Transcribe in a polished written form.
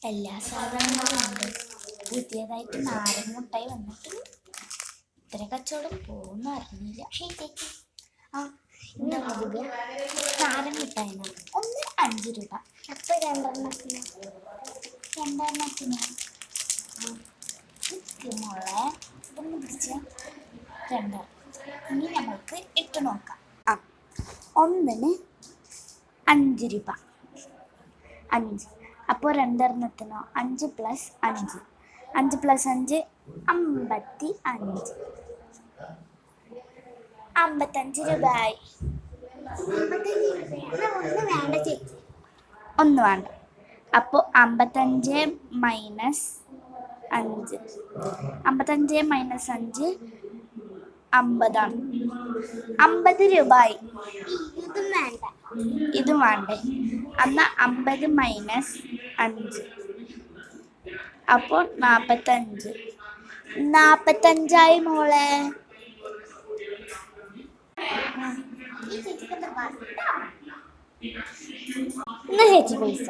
എല്ലാ സാധനങ്ങളും ഉണ്ട്. പുതിയതായിട്ട് നാരങ്ങ മുട്ടായി വന്നിട്ട് ഇത്ര കച്ചവടം പോകുന്ന അറിഞ്ഞില്ല. ആ എന്താ പറയുക, നാരങ്ങ മുട്ടായിന ഒന്ന് 5 രൂപ. അപ്പോൾ രണ്ടെണ്ണത്തിന് മോളെ ഇതൊന്ന് പിടിച്ച 2. ഇനി നമ്മൾക്ക് ഇട്ട് നോക്കാം. ഒന്നിന് 5 രൂപ. 5. അപ്പോൾ 2 5 + 5. 5 + 5 55. 55 രൂപയായി. ഒന്ന് വേണ്ട. അപ്പോൾ 55 - 5. 55 - 5 50 50 രൂപയായി. ഇതും വേണ്ടേ? എന്നാൽ 50 - 5 അപ്പോൾ 45. 45 മോളെ. എന്നാ ചേച്ചി പൈസ.